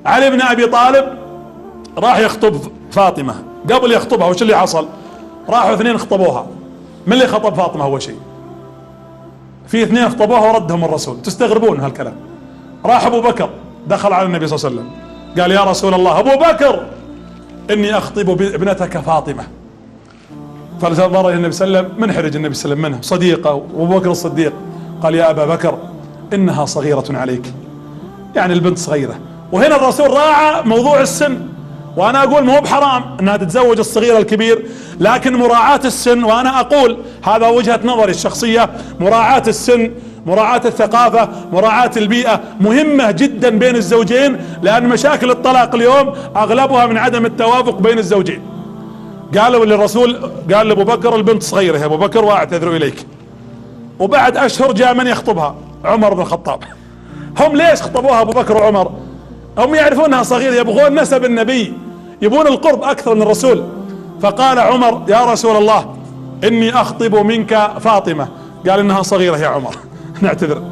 علي بن ابي طالب راح يخطب فاطمة. قبل يخطبها وش اللي حصل؟ راحوا اثنين خطبوها. من اللي خطب فاطمة اول شيء؟ في اثنين خطبوها وردهم الرسول. تستغربون هالكلام. راح ابو بكر دخل على النبي صلى الله عليه وسلم قال يا رسول الله ابو بكر اني اخطب ابنتك فاطمة. فنظر الى النبي صلى الله عليه وسلم منحرج النبي صلى الله عليه وسلم منه صديقه وابو بكر الصديق. قال يا ابا بكر انها صغيرة عليك، يعني البنت صغيرة. وهنا الرسول راعى موضوع السن. وانا اقول مو بحرام انها تتزوج الصغير الكبير، لكن مراعاة السن، وانا اقول هذا وجهة نظري الشخصية، مراعاة السن، مراعاة الثقافة، مراعاة البيئة مهمة جدا بين الزوجين، لان مشاكل الطلاق اليوم اغلبها من عدم التوافق بين الزوجين. قالوا للرسول، قال لابو بكر البنت صغيرة يا ابو بكر واعتذر اليك. وبعد اشهر جاء من يخطبها؟ عمر بن الخطاب. هم ليش خطبوها ابو بكر وعمر؟ هم يعرفون انها صغيرة، يبغون نسب النبي، يبون القرب اكثر من الرسول. فقال عمر يا رسول الله اني اخطب منك فاطمة. قال انها صغيرة يا عمر نعتذر.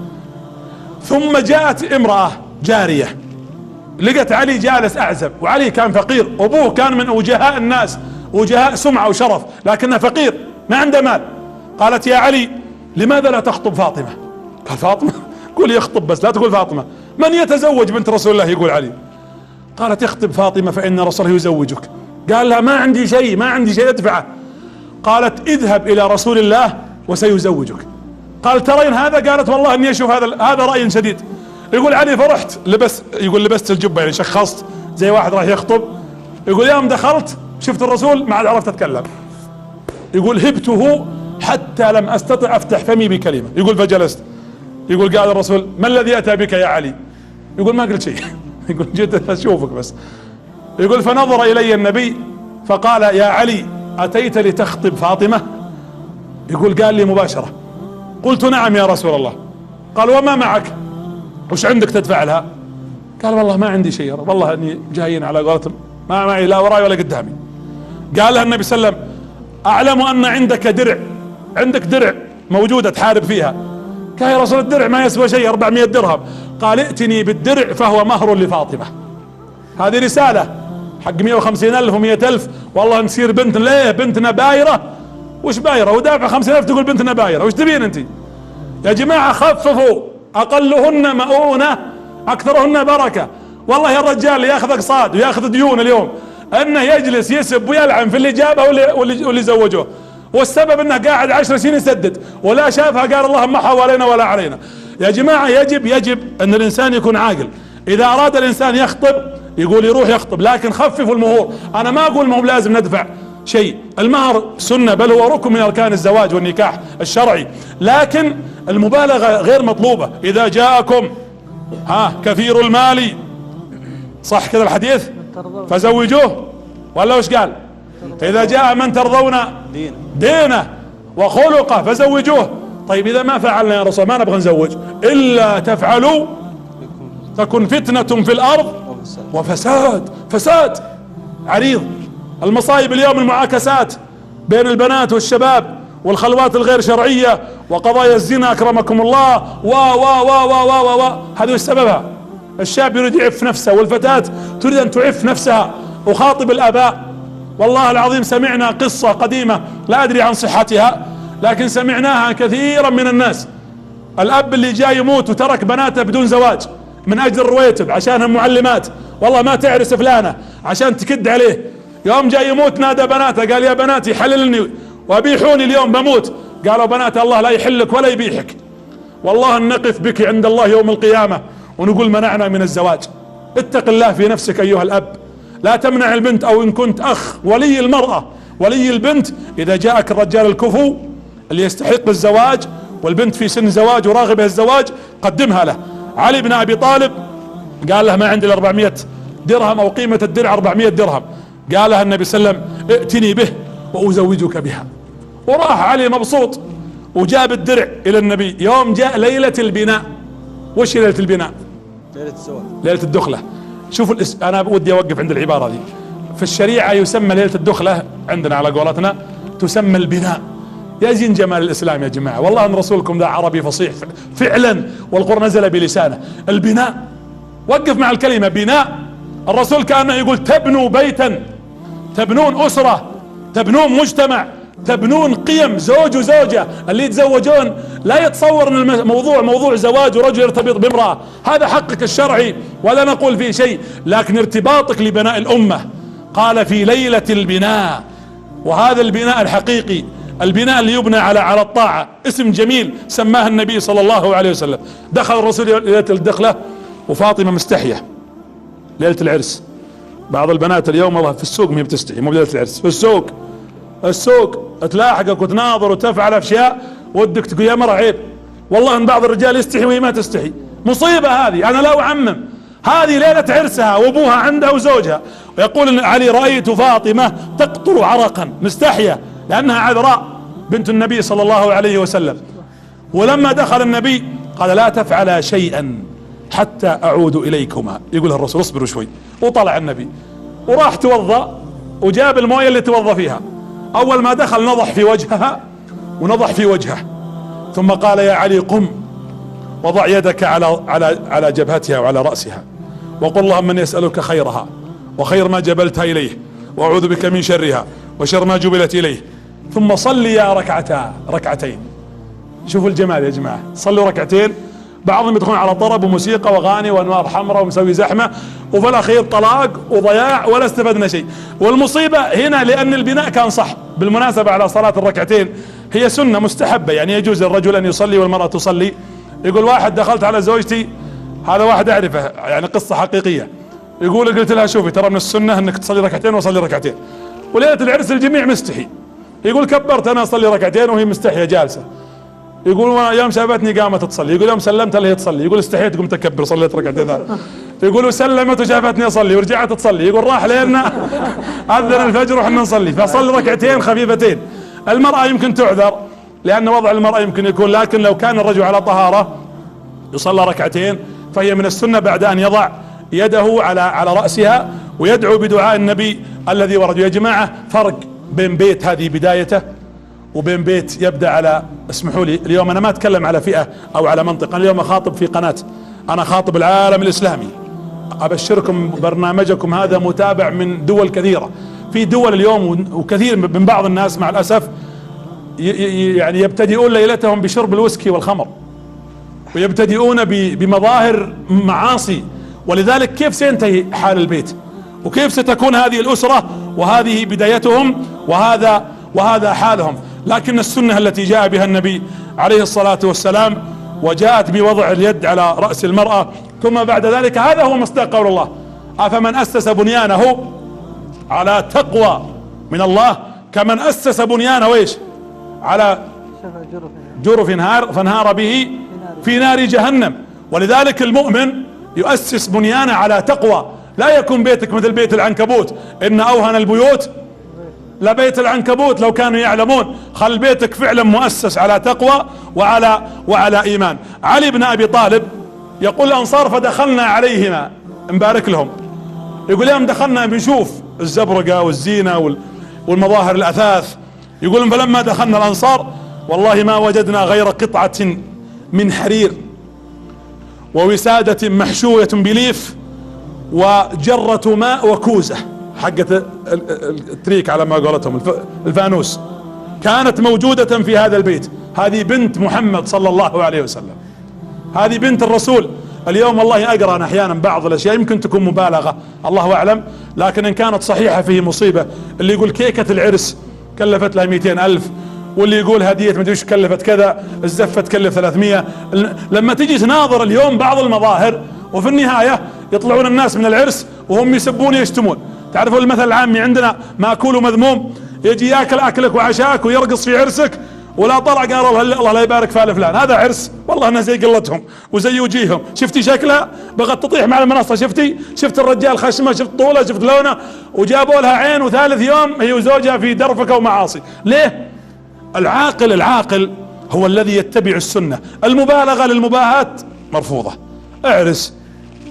ثم جاءت امرأة جارية لقت علي جالس اعزب، وعلي كان فقير، ابوه كان من وجهاء الناس، وجهاء سمعة وشرف، لكنه فقير ما عنده مال. قالت يا علي لماذا لا تخطب فاطمة؟ قال فاطمة؟ قول يخطب بس لا تقول فاطمة. من يتزوج بنت رسول الله؟ يقول علي. قالت اخطب فاطمة فإن رسول الله يزوجك. قال لها ما عندي شيء، ما عندي شيء ادفعه. قالت اذهب إلى رسول الله وسيزوجك. قال ترين هذا؟ قالت والله اني اشوف هذا رأي شديد. يقول علي فرحت لبست الجبة، يعني شخصت زي واحد راح يخطب. يقول يوم دخلت شفت الرسول ما عاد عرفت اتكلم. يقول هبته حتى لم استطع افتح فمي بكلمة. يقول فجلست. يقول قال الرسول ما الذي اتى بك يا علي؟ يقول ما قلت شيء يقول جيت اشوفك بس. يقول فنظر الي النبي فقال يا علي اتيت لتخطب فاطمة؟ يقول قال لي مباشرة. قلت نعم يا رسول الله. قال وما معك؟ وش عندك تدفع لها؟ قال والله ما عندي شيء، والله اني جايين على قولتهم ما معي لا وراي ولا قدامي. قال لها النبي صلى الله عليه وسلم اعلم ان عندك درع، عندك درع موجودة تحارب فيها. قال يا رسول الدرع ما يسوى شيء 400 درهم. قال ائتني بالدرع فهو مهر لفاطمة. هذه رسالة حق 150,000 و100,000 والله نصير بنت. ليه بنتنا بايرة؟ وش بايرة؟ ودافع 50,000 تقول بنتنا بايرة؟ وش تبين انت يا جماعة؟ خففوا، اقلهن مؤونة اكثرهن بركة. والله يا الرجال ياخذ اقساط وياخذ ديون اليوم انه يجلس يسب ويلعن في اللي جابه واللي زوجوه، والسبب انه قاعد 10 سنين يسدد ولا شافها قال اللهم ما حوالينا ولا علينا. يا جماعة يجب ان الانسان يكون عاقل. اذا اراد الانسان يخطب يقول يروح يخطب، لكن خففوا المهور. انا ما اقول ما لازم ندفع شيء، المهر سنة بل هو ركن من اركان الزواج والنكاح الشرعي، لكن المبالغة غير مطلوبة. اذا جاءكم كثير المال، صح كذا الحديث، فزوجوه، ولا وش قال؟ اذا جاء من ترضون دينه وخلقه فزوجوه. طيب اذا ما فعلنا يا رسول ما نبغى نزوج، الا تفعلوا تكن فتنة في الارض فساد عريض. المصايب اليوم المعاكسات بين البنات والشباب، والخلوات الغير شرعية، وقضايا الزنا اكرمكم الله و هذا سببها. الشاب يريد يعف نفسه، والفتاة تريد ان تعف نفسها. اخاطب الاباء، والله العظيم سمعنا قصة قديمة لا ادري عن صحتها، لكن سمعناها كثيرا من الناس. الاب اللي جاي يموت وترك بناته بدون زواج من اجل الرويتب عشانهم معلمات، والله ما تعرس فلانة عشان تكد عليه. يوم جاي يموت نادى بناته قال يا بناتي حللني وابيحوني اليوم بموت. قالوا بنات الله لا يحلك ولا يبيحك، والله نقف بك عند الله يوم القيامة ونقول منعنا من الزواج. اتق الله في نفسك ايها الاب، لا تمنع البنت، او ان كنت اخ ولي المرأة ولي البنت، اذا جاءك الرجال الكفو اللي يستحق الزواج والبنت في سن زواج وراغبة الزواج قدمها له. علي بن ابي طالب قال له ما عندي ال 400 درهم او قيمة الدرع 400 درهم. قال لها النبي صلى الله عليه وسلم ائتني به وازوجك بها. وراح علي مبسوط وجاب الدرع الى النبي. يوم جاء ليلة البناء. وش ليلة البناء؟ ليلة الزواج، ليلة الدخلة. شوفوا انا ودي اوقف عند العبارة دي. في الشريعة يسمى ليلة الدخلة عندنا على قولتنا تسمى البناء. يا زين جمال الاسلام يا جماعة، والله ان رسولكم ذا عربي فصيح فعلا، والقرآن نزل بلسانه. البناء، وقف مع الكلمة بناء، الرسول كان يقول تبنوا بيتا، تبنون أسرة، تبنون مجتمع، تبنون قيم زوج وزوجة. اللي يتزوجون لا يتصور ان الموضوع موضوع زواج ورجل يرتبط بامرأة، هذا حقك الشرعي ولا نقول فيه شيء، لكن ارتباطك لبناء الأمة. قال في ليلة البناء، وهذا البناء الحقيقي، البناء اللي يبنى على الطاعة، اسم جميل سماه النبي صلى الله عليه وسلم. دخل الرسول ليلة الدخلة وفاطمة مستحية ليلة العرس. بعض البنات اليوم والله في السوق ما بتستحي، مو بليلة العرس، في السوق تلاحقك وتناظر وتفعل اشياء ودك تقول يا مرة عيب. والله ان بعض الرجال يستحي وهي ما تستحي، مصيبة هذه. انا لا اعمم، هذه ليلة عرسها وابوها عندها وزوجها. ويقول علي رأيت فاطمة تقطر عرقا مستحية لانها عذراء بنت النبي صلى الله عليه وسلم. ولما دخل النبي قال لا تفعلا شيئا حتى اعود اليكما. يقول الرسول اصبروا شوي. وطلع النبي وراح توضأ وجاب المويه اللي توضأ فيها. اول ما دخل نضح في وجهها ونضح في وجهه، ثم قال يا علي قم وضع يدك على جبهتها وعلى رأسها وقل اللهم اني اسألك خيرها وخير ما جبلتها اليه واعوذ بك من شرها وشر ما جبلت اليه، ثم صلي يا ركعتين. شوفوا الجمال يا جماعة، صلوا ركعتين. بعضهم يدخلون على طرب وموسيقى واغاني وانوار حمراء ومسوي زحمة، وفي الاخير طلاق وضياع ولا استفدنا شيء. والمصيبة هنا لان البناء كان صح. بالمناسبة على صلاة الركعتين هي سنة مستحبة، يعني يجوز للرجل ان يصلي والمرأة تصلي. يقول واحد دخلت على زوجتي، هذا واحد اعرفه يعني قصة حقيقية، يقول قلت لها شوفي ترى من السنة انك تصلي ركعتين واصلي ركعتين. وليلة العرس الجميع مستحي، يقول كبرت انا اصلي ركعتين وهي مستحية جالسة. يقول يوم شافتني قامت تصلي، يقول يوم سلمت لها تصلي، يقول استحيت قمت اكبر صليت ركعتين. يقول وسلمت وشافتني اصلي ورجعت تصلي، يقول راح لنا اذن الفجر وحنا نصلي، فصلي ركعتين خفيفتين. المرأة يمكن تعذر لان وضع المرأة يمكن يكون، لكن لو كان الرجل على طهارة يصلى ركعتين فهي من السنة بعد ان يضع يده على رأسها ويدعو بدعاء النبي الذي ورد. يا جماعة فرق بين بيت هذه بدايته وبين بيت يبدأ على، اسمحوا لي اليوم انا ما اتكلم على فئة او على منطقة، اليوم اخاطب في قناة، انا خاطب العالم الاسلامي. ابشركم برنامجكم هذا متابع من دول كثيرة. في دول اليوم وكثير من بعض الناس مع الاسف يعني يبتدئون ليلتهم بشرب الويسكي والخمر، ويبتدئون بمظاهر معاصي. ولذلك كيف سينتهي حال البيت وكيف ستكون هذه الاسرة وهذه بدايتهم وهذا حالهم. لكن السنة التي جاء بها النبي عليه الصلاة والسلام وجاءت بوضع اليد على رأس المرأة، ثم بعد ذلك هذا هو مصداق قول الله أفمن أسس بنيانه على تقوى من الله كمن أسس بنيانه ايش على جرف فانهار به في نار جهنم. ولذلك المؤمن يؤسس بنيانه على تقوى، لا يكون بيتك مثل بيت العنكبوت، إن أوهن البيوت لبيت العنكبوت لو كانوا يعلمون. خل بيتك فعلا مؤسس على تقوى وعلى ايمان. علي بن ابي طالب يقول الانصار فدخلنا عليهما نبارك لهم، يقول يوم دخلنا بنشوف الزبرقة والزينة والمظاهر الاثاث، يقول فلما دخلنا الانصار والله ما وجدنا غير قطعة من حرير ووسادة محشوية بليف وجرة ماء وكوزة حقة التريك على ما قولتهم الفانوس، كانت موجودة في هذا البيت. هذه بنت محمد صلى الله عليه وسلم، هذه بنت الرسول. اليوم والله اقرأ أنا احيانا بعض الاشياء يمكن تكون مبالغة الله اعلم، لكن ان كانت صحيحة فيه مصيبة. اللي يقول كيكة العرس كلفت لها 200,000، واللي يقول هدية مدري ايش كلفت كذا، الزفة تكلف 300. لما تجي تناظر اليوم بعض المظاهر وفي النهاية يطلعون الناس من العرس وهم يسبون يشتمون. تعرفوا المثل العامي عندنا ماكول ومذموم، يجي ياكل اكلك وعشاك ويرقص في عرسك ولا طلع قال الله لا يبارك فال فلان، هذا عرس والله انها زي قلتهم وزي وجيههم. شفتي شكلها بغت تطيح مع المنصة، شفت الرجال خشمه، شفت طوله، شفت لونه، وجابوا لها عين وثالث يوم هي وزوجها في درفكة ومعاصي. ليه؟ العاقل هو الذي يتبع السنة. المبالغة للمباهاة مرفوضة. اعرس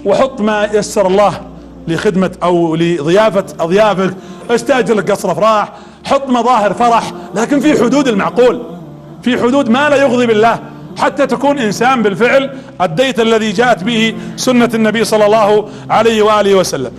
وحط ما يسر الله لخدمة او لضيافة اضيافك، استاجر لك قصر افراح، حط مظاهر فرح، لكن في حدود المعقول، في حدود ما لا يغضب بالله، حتى تكون انسان بالفعل اديت الذي جاءت به سنة النبي صلى الله عليه وآله وسلم.